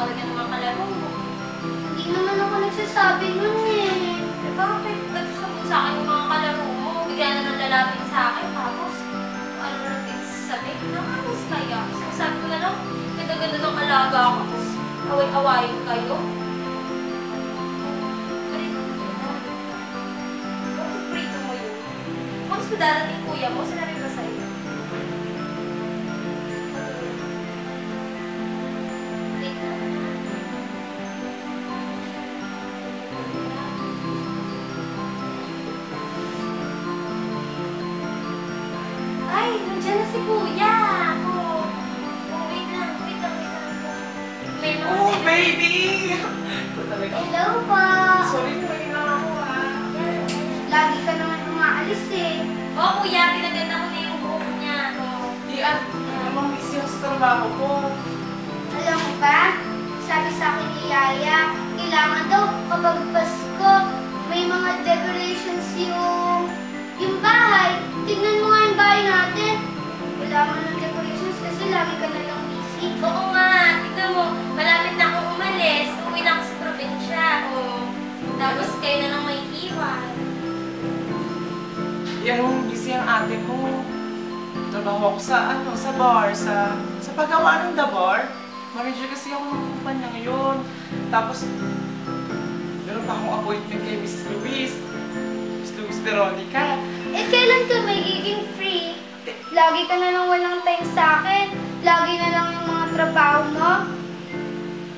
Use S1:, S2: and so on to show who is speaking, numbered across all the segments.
S1: away ka ng mga kalaro mo.
S2: Hindi naman ako nagsasabi nun eh.
S1: Eh bakit? Nagsasabi sa akin yung mga kalaro mo. Bigla na nang lalapit sa akin. Tapos, ano na sabi? Nakakamiss kaya. So, sabi ko na lang, ganda-ganda ng alaga ako. Tapos, away-awayin kayo. Prito mo yun. Once ko darating kuya mo, sinabi ba sa'yo? Ay, nandiyan na si kuya. Oh, wait lang. May mga
S3: Oh, baby! Ito talaga.
S2: Hello po.
S3: Sorry, may ako
S2: Lagi ka naman umaalis eh.
S1: Oh, kuya, pinaganda ko na yung buhok niya. Oh.
S3: Diyan, namang busy ako sa trabaho ko.
S2: Alam mo ba, sabi sa akin ni Yaya, kailangan daw kapag Pasko, may mga decorations yung bahay. Tignan mo nga yung bahay natin. Kailangan ng decorations kasi lagi ka na lang busy.
S1: Oo nga, tignan mo, malapit na akong umalis. Uwi na ako sa probinsya. Oh. Tapos kayo na lang may iwan.
S3: Yan, busy ang ate ko. Trabaho ako sa bar, sa paggawa ng The Bar. Manager kasi ako ng kumpanya ngayon. Tapos, meron pa akong appointment kay Miss Luis Veronica.
S2: Eh, kailan ka magiging free? Lagi ka na lang walang time sa akin. Lagi na lang yung mga trabaho mo.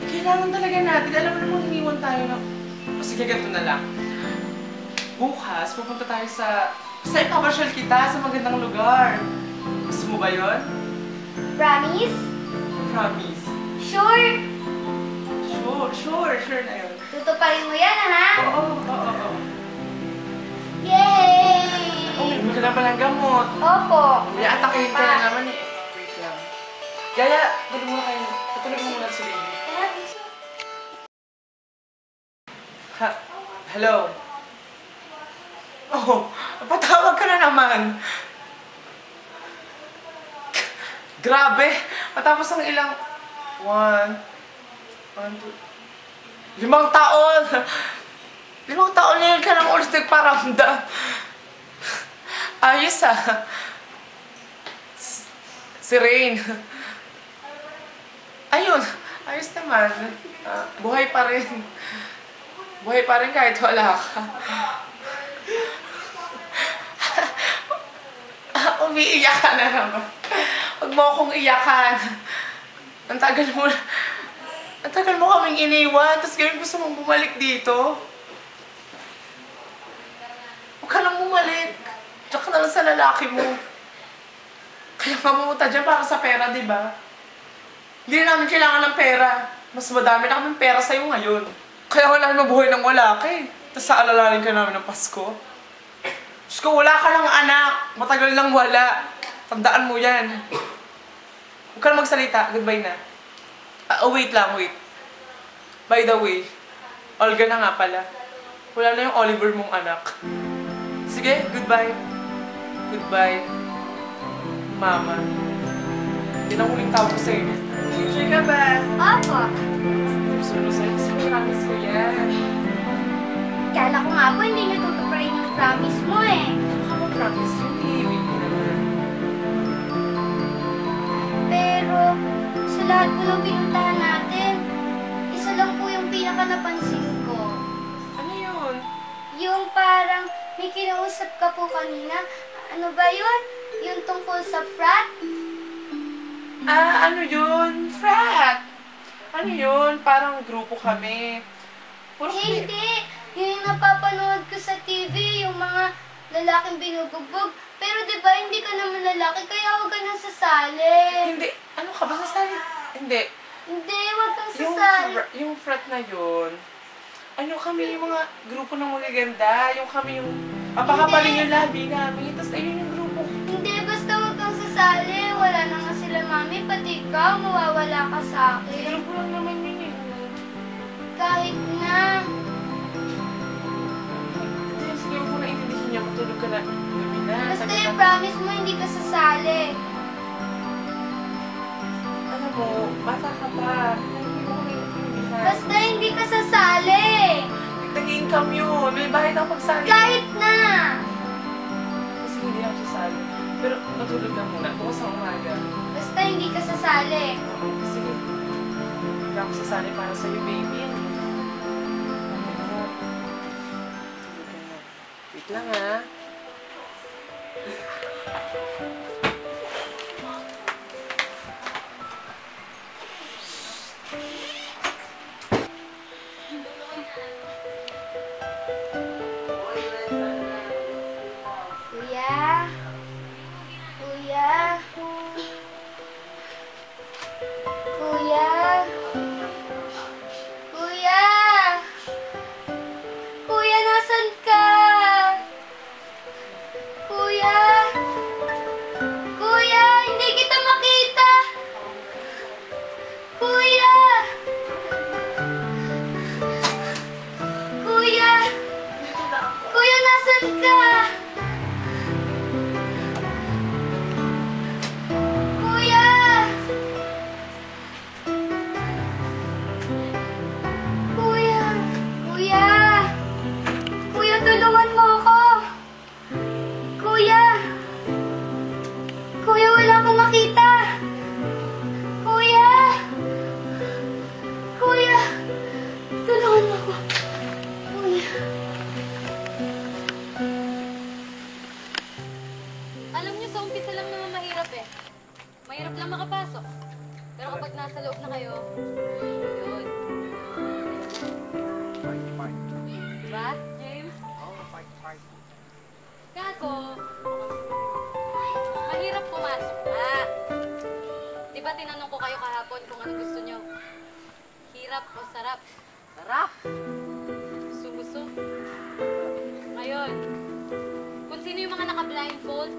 S3: Kailangan talaga natin. Alam mo naman, iniwan tayo na... O sige, ganito na lang. Bukas, pupunta tayo sa ipapasyal kita sa magandang lugar. Gusto mo ba yun?
S2: Promise?
S3: Promise.
S2: Sure?
S3: Sure na yun.
S2: Tutuparin mo yan, ha?
S3: Oo.
S2: Yay!
S3: Uy, maganda pa ng gamot.
S2: Opo.
S3: Atakihin ka na naman eh. Wait lang. Yaya, tuloy mo kayo. Patuloy mo muna sa baby. Hello? Oh, patawag ka na naman. Grabe! Matapos ang ilang... 5 taon! 5 taon na yun ka nang ulit nagparamdam. Ayos ah. Si Rain. Ayun, ayos naman. Buhay pa rin. Buhay pa rin kahit wala ka. Umiiyak ka na naman. Huwag mo akong iyakan. Ang tagal mo kaming iniwan, tapos ngayon gusto mong bumalik dito. Huwag ka lang bumalik. Diyan ka na lang sa lalaki mo. Kaya mamumunta dyan para sa pera, di ba? Hindi na namin kailangan ng pera. Mas madami na kaming pera sa'yo ngayon. Kaya wala na mabuhay ng wala ka eh. Tapos aalalarin ka namin ng Pasko. Diyos ko, wala ka lang anak. Matagal lang wala. Tandaan mo yan. Huwag ka na magsalita. Goodbye na. Wait lang. By the way, Olga na nga pala. Wala na yung Oliver mong anak. Sige, goodbye. Goodbye. Mama. Yan ang huling tawag ko sa'yo. Enjoy ka ba?
S2: Opo.
S3: Gusto sa'yo. Promise ko yan.
S2: Kala ko nga po hindi niyo tutuparin yung promise mo eh.
S3: Ano ka promise yun eh? Wait mo naman.
S2: Pero sa lahat po ng pinuntahan natin, isa lang po yung pinaka napansin ko.
S3: Ano yun?
S2: Yung parang may kinausap ka po kanina. Ano ba yun? Yung tungkol sa frat?
S3: Ano yun? Frat! Ano yun? Parang grupo kami. Puro
S2: Hindi! Yun yung napapanood ko sa TV, yung mga lalaking binubugbog. Pero di ba hindi ka naman lalaki, kaya huwag ka nang sasali.
S3: Hindi. Ano ka ba sasali? Hindi.
S2: Hindi, huwag kang sasali.
S3: Yung frat na yun, ano kami yung mga grupo ng magaganda. Yung kami yung papakapaling yung labi namin. Tapos ayun yung grupo.
S2: Hindi, basta huwag kang sasali. Wala na nga sila mami, pati ikaw, mawawala ka sa akin.
S3: Grupo lang naman yun eh.
S2: Kahit na.
S3: Hindi, siguro kung naintindihan niya, matulog ka na. Gabi na.
S2: Basta
S3: tagal
S2: yung
S3: na.
S2: promise mo, hindi ka sasali.
S3: Ano mo, bata ka pa. Hindi mo kami exam yun. May bayad ang pagsali.
S2: Kahit na!
S3: Kasi hindi ako sasali. Pero matulog lang muna. Bukas ang umaga.
S2: Basta hindi ka sasali.
S3: Oo, sige. Hindi ako sasali para sa'yo, baby. Okay na. Tulog ka na. Wait lang, ha?
S2: Kuya? Kuya? Kuya? Kuya? Kuya, nasan ka? Kuya? Kuya, hindi kita makita! Kuya! Kuya! Kuya, nasan ka? Kuya! Kuya! Kuya! Kuya, tulungan mo ako! Kuya! Kuya, wala akong makita! Kuya! Kuya! Tulungan mo ako! Kuya!
S4: Alam niyo, sa umpisa lang naman mahirap eh. Mahirap lang makapasok. Pero kapag nasa loob na kayo, yun. Diba, James? Kaso, mahirap pumasok na. Diba tinanong ko kayo kahapon kung ano gusto niyo? Hirap o sarap? Sarap! Gusto-gusto. Ngayon, kung sino yung mga naka-blindfold,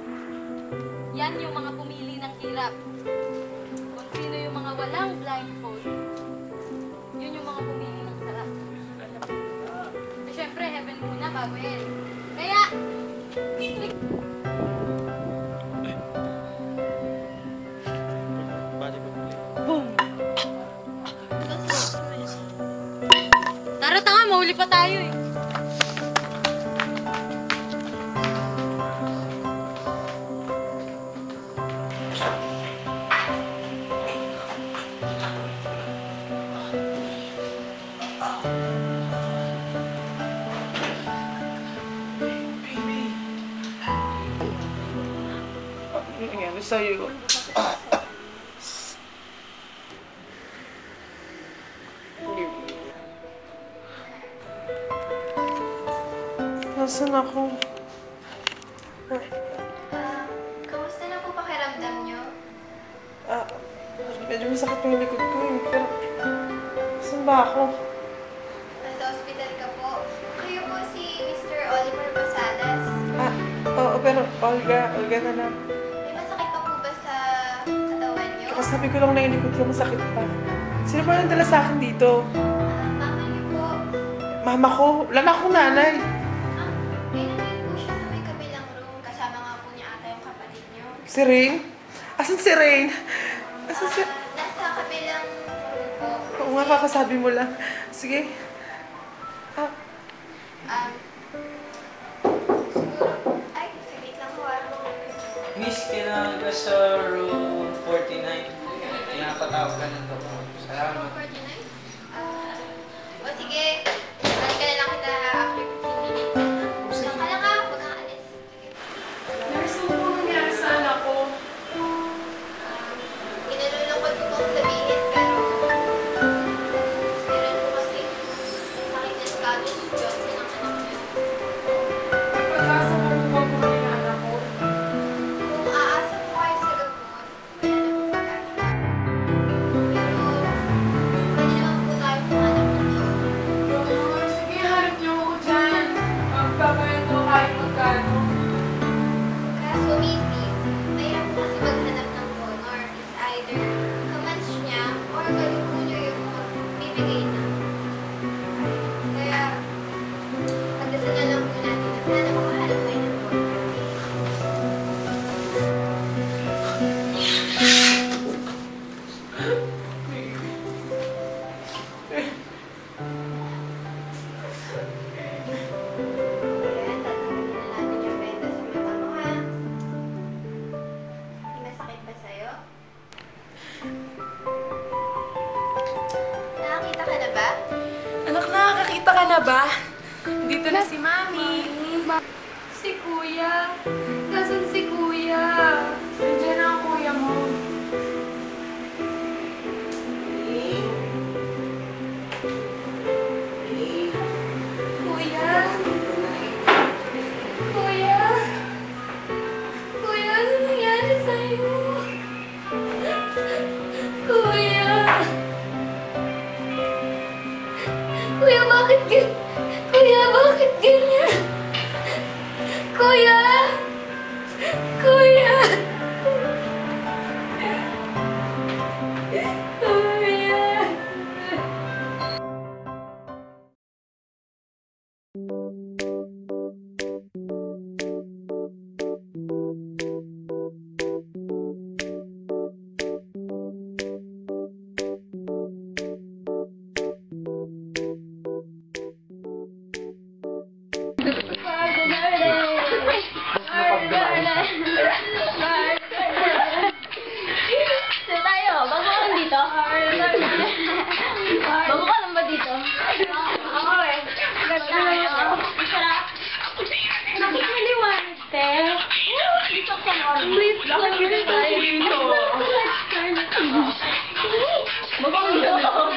S4: yan yung mga pumili ng hirap. Kung sino yung mga walang blindfold, yun yung mga pumili ng sarap. So, syempre, heaven muna bago yan. Kaya, tara tanga, mahuli pa tayo eh.
S3: Baby. Ano nangyari sa'yo? Nasaan ako?
S2: Kamusta na po pakiramdam niyo?
S3: Ah, medyo masakit yung likod ko eh. Pero, saan ba ako?
S2: Nasa ospital ka po. Kayo po si Mr. Oliver Posadas.
S3: Ah, oo, pero Olga na lang.
S2: May masakit pa po ba sa katawan niyo?
S3: Kasabi ko lang na yung likod ko masakit pa. Sino ba nang dala sa akin dito?
S2: Mama niyo po.
S3: Mama ko. Wala na akong nanay.
S2: May nandun po siya sa may kabilang room. Kasama nga po niya ata yung kapatid niyo.
S3: Si Rain? Asan si Rain? Asan si...
S2: Nasa kabilang room po.
S3: Oo nga, kakasabi mo lang. Sige. Ah,
S2: Siguro, ay, saglit lang po
S5: Miss, kailangan ka sa room 49. Pinapatawag ka na to. Salamat.
S2: 49? O sige, balik ka na lang kita after 15 minutes. Diyan ka lang ha, pag aalis.
S3: nurse, ano po nangyari sa anak ko?
S2: Kinalulungkot ko pong sabihin, pero meron po kasi sakit na status Johnson ang anak niya.
S3: Pag-asa mo po ba po yung anak ko?
S2: Kung aasa po kayo sa gamot, wala na pong pag-asa. Pero, pwede naman po tayo pumanap ng doktor.
S6: ka na ba? Dito na si Mami.
S1: Si Kuya. Nasaan si Kuya?
S3: Nandiyan na ang kuya mo.
S1: Kuya? Kuya? Kuya, ano nangyari sa'yo? Kuya? Kuya, bakit ganyan? Kuya, bakit ganyan? Kuya? Kuya? Kuya? Saan tayo? Bago ka lang dito? Bago ka lang ba dito? Oo eh. Masarap. Nakikiliwanag, te. Dito ka na. Please, bakit tayo dito? Bago ka dito.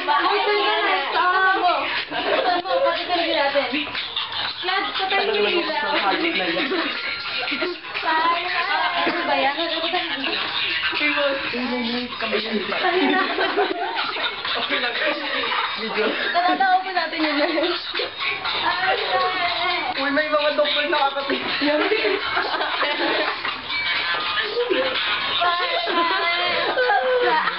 S1: Bakit ka na? Saan mo? Saan mo? Bakit ka natin? Lad, patay mo yung ilaw. Ano ba yan? Ano ba yan? Tatatawa po natin yun.
S3: Uy, may mga doktor nakakatingin.
S1: Bye!